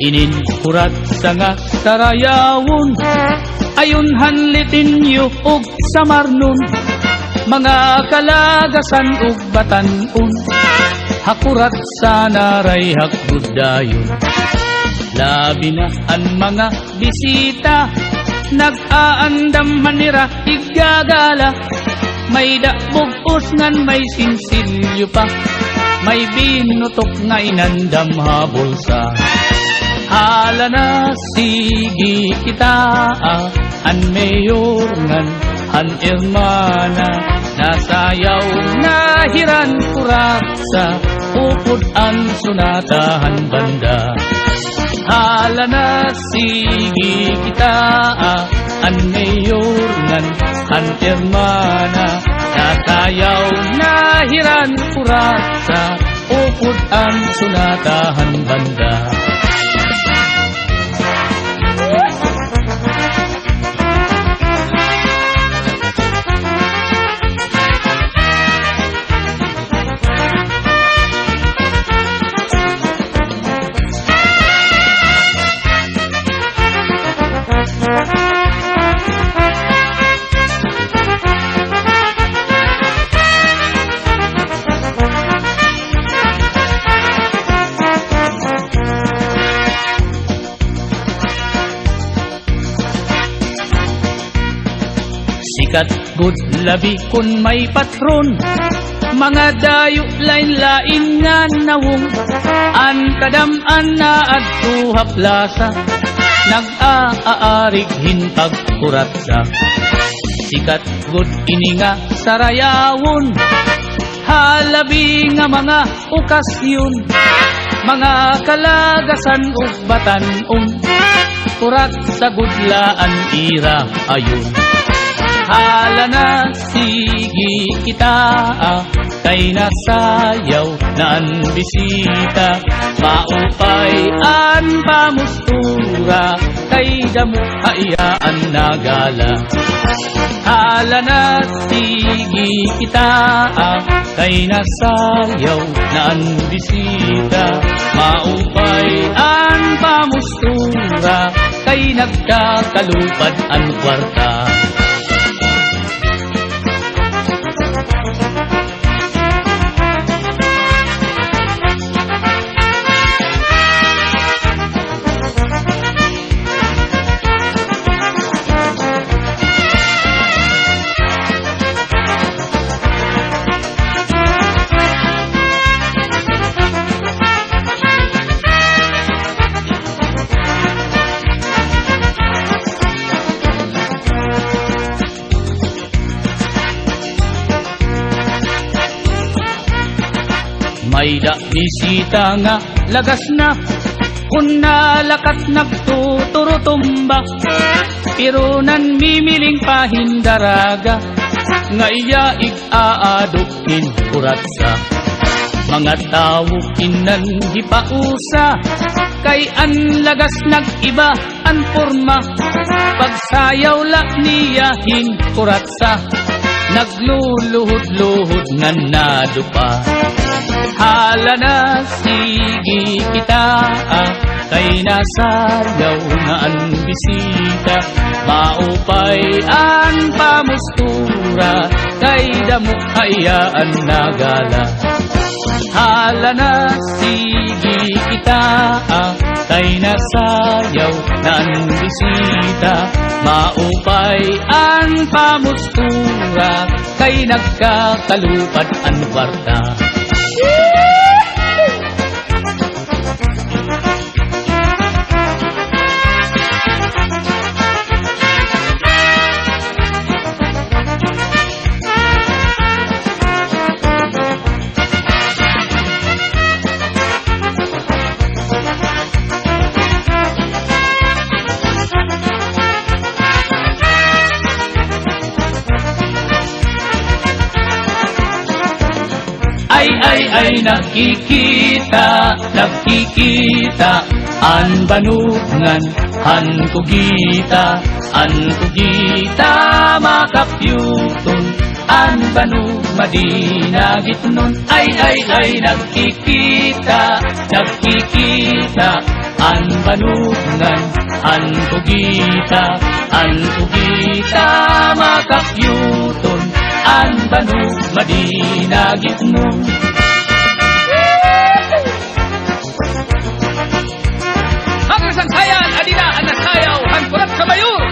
inin kurat sa nga sarayawon, ayon hanlitin yu og samarnon, mga kalagasan ug batan-on, hakurat sa naray hakbud dayon. Labi na ang mga bisita, nag-aandam manira igagala, may dakbog ngan may sinsilyo pa, may binutok nga inandam habulsa. Hala na sige kita, an mayor ngan an irmana, nasayaw na hiran kurat sa upod an sunatahan banda. Hala na sige kita, an mayor ngan an irmana, nasayaw na hiran kurat sa upod an sunatahan banda. Sikat good labi kun may patron, mga dayo lain-lain nga nawong, an kadam-an na adtuha plaza, nag-aarig hintag kuratsa. Sikat good ini nga sarayawon, halabi nga mga okasyon, mga kalagasan ug batan-on, kurat sa gudlaan ira ayon. Hala na sige kita, kay nasayaw na ang bisita, maupay an pamustura, kay damo hayaan nagala. Hala na sige kita, kay nasayaw na ang bisita, maupay an pamustura, kay nagkakalupad ang kwarta. May da bisita nga lagas na, kun nalakat nagtuturutumba, pero nan mimiling pahindaraga, nga iya ig-aadukin kuratsa. Mga tao kinan hipausa, kay an lagas nag-iba an porma, pagsayaw la niyahin kuratsa, nagluluhod-luhod nga nadupa. Hala na sige kita, kay nasayaw na ang bisita, maupay ang pamustura, kay damo hayaan nagala. Hala na sige kita, kay nasayaw na ang bisita, maupay ang pamustura, kay nagkakalupad ang kwarta. Ay nakikita, nakikita, an banungan, an kugita, makapyuton, an banu madinagit nun. Ay nakikita, nakikita, an banungan, an tugita makakyuton, an banug madinagit mo. Ang sayan, adina, anasayaw, hanpurat kabayur.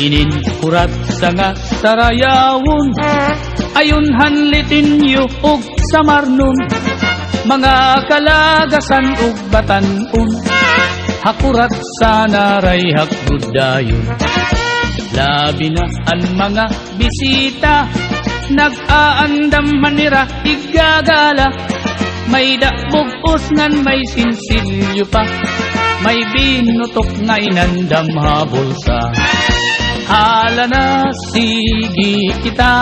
Inin kurat sa nga sarayawon, ayon hanlitin yu og samarnon, mga kalagasan ug batanon, hakurat sa naray hakgudayon. Labi na ang mga bisita, nag-aandam manira igagala, may dabog ngan may sinsilyo pa, may binutok nga inandam habulsa. Hala na sige kita,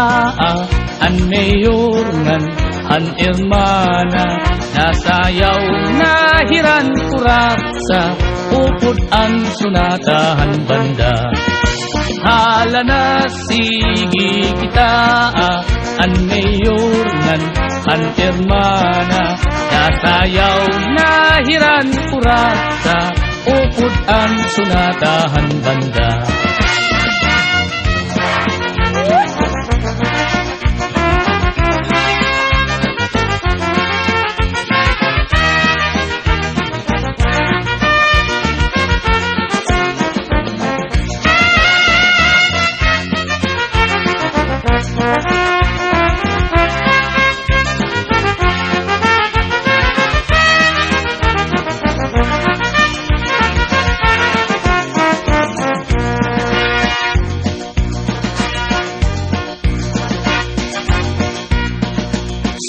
an mayor ngan an hermana, nasayaw na hiran kurat sa upod ang sunatahan banda. Hala na sige kita, an mayor ngan an hermana, nasayaw na hiran kurat sa upod ang sunatahan banda.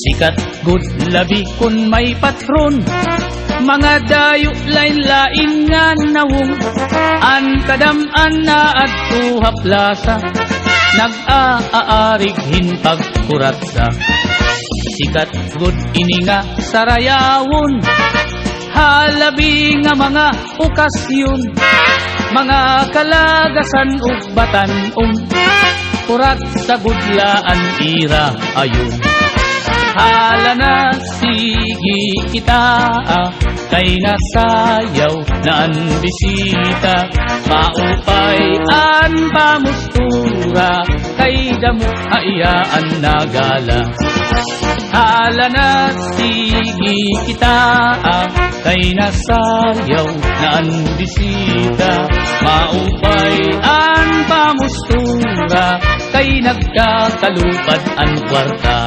Sikat good labi kun may patron, mga dayo lain-lain nga nawong, an kadam-an na at tuhaplasa, nag-aarig hinpag kuratsa. Sikat good ini nga sarayawon, halabi nga mga okasyon, mga kalagasan ug batanon, kurat sa gudlaan ira ayon. Hala na sige kita, kay nasayaw na ang bisita, maupay an pamustura, kay damo hayaan nagala. Hala na sige kita, kay nasayaw na ang bisita, maupay an pamustura, kay nagkakalupad ang kwarta.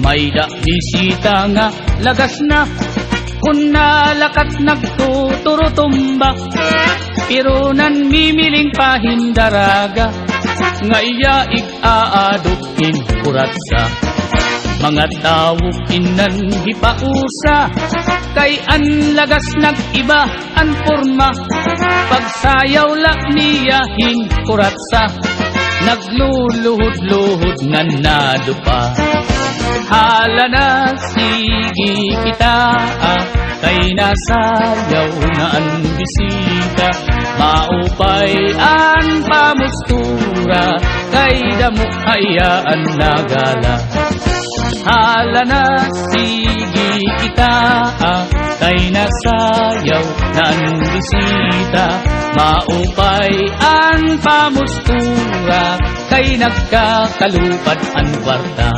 May da bisita nga lagas na, kun nalakat nagtuturutumba, pero nan mimiling pahindaraga, nga iya ig-aadukin kuratsa. Mga tao inan hipausa, kay an lagas nag-iba an porma, pagsayaw la niya hin kuratsa, nagluluhod-luhod nga nadupa. Hala na sige kita, kay nasayaw na ang bisita, maupay ang pamustura, kay damo hayaan nagala. Hala na sige kita, kay nasayaw na ang bisita, maupay ang pamustura, kay nagkakalupad ang kwarta.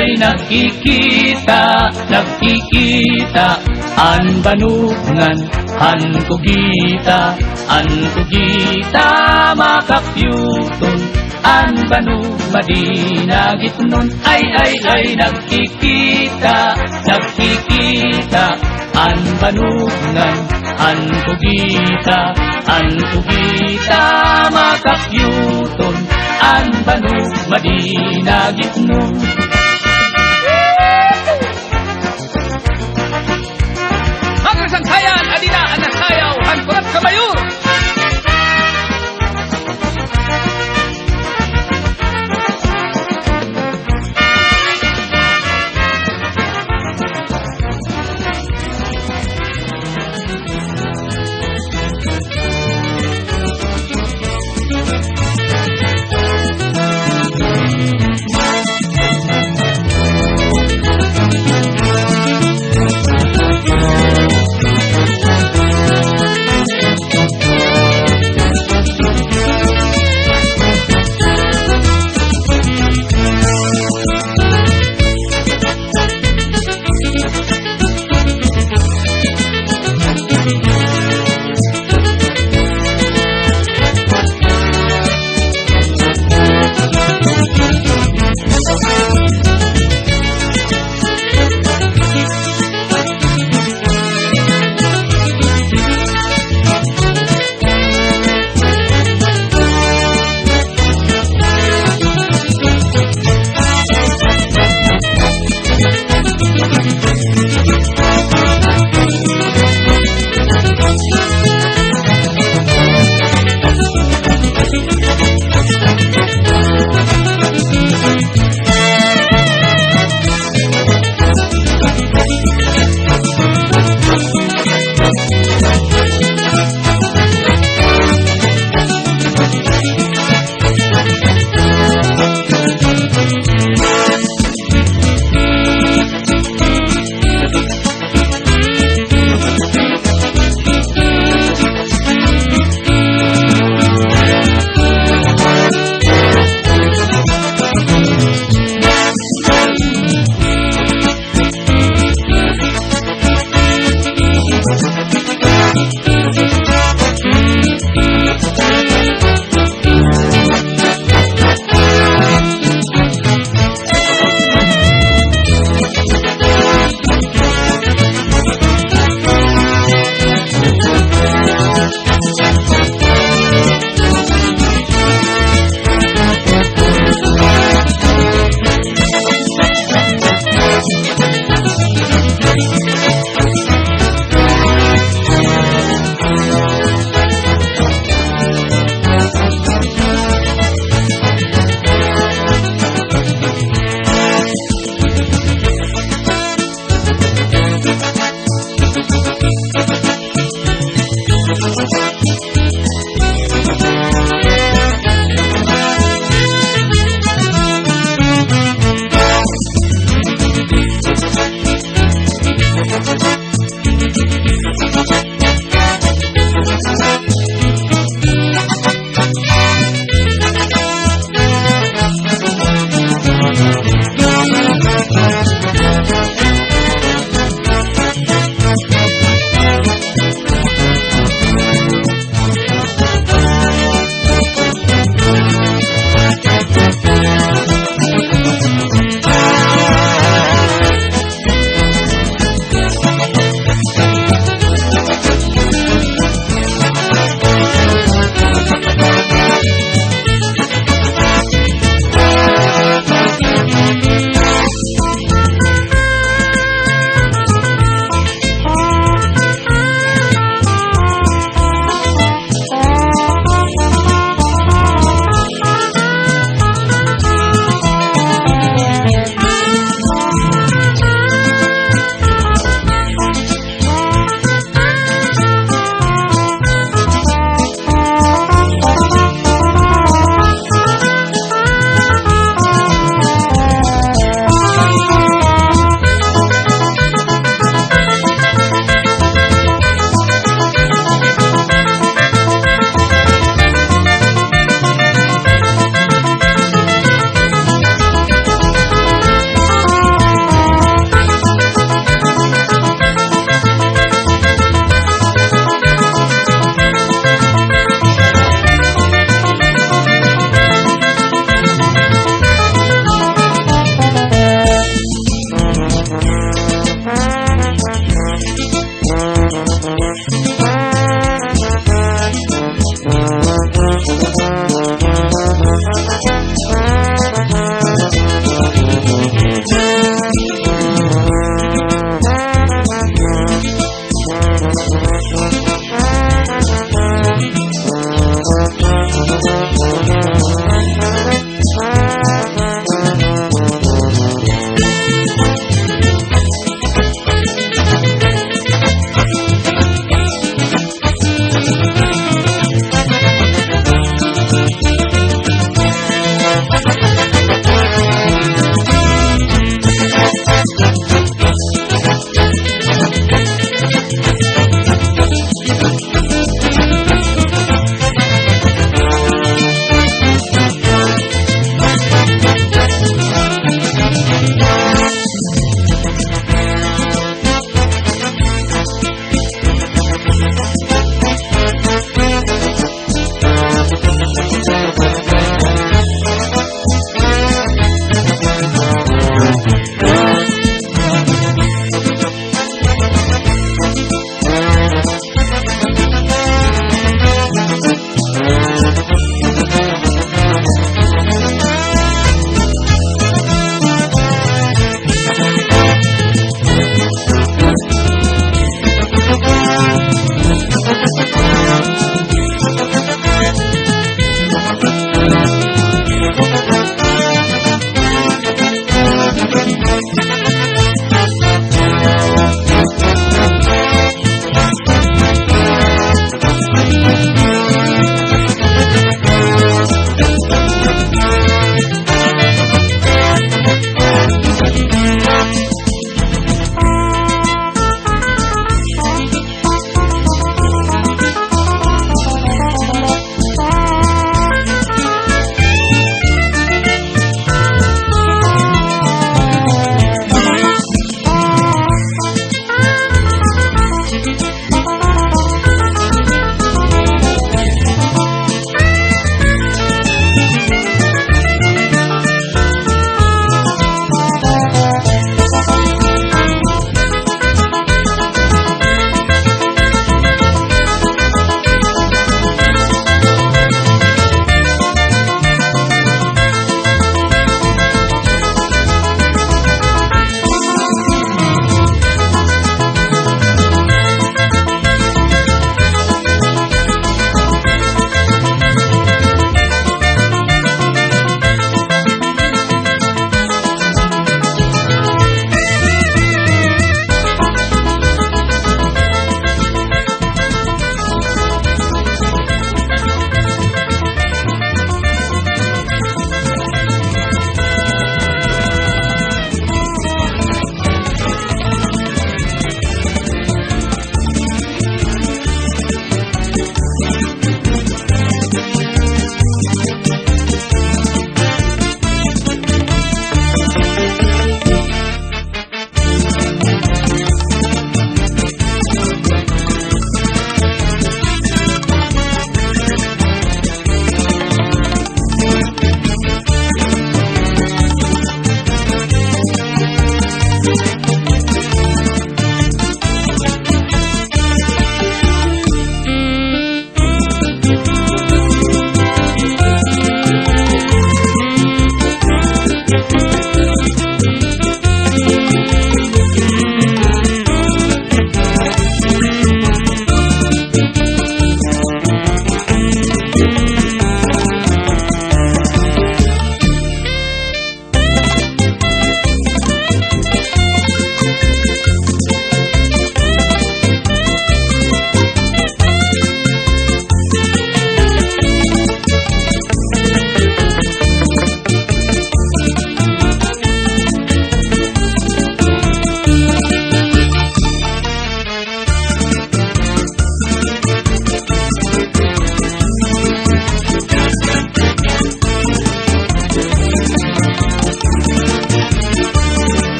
ay nakikita, an banungan, an kugita, makapyuton, an banu madinagit nun, ay nakikita, an banungan, an kugita, makapyuton, an banu madinagit nun.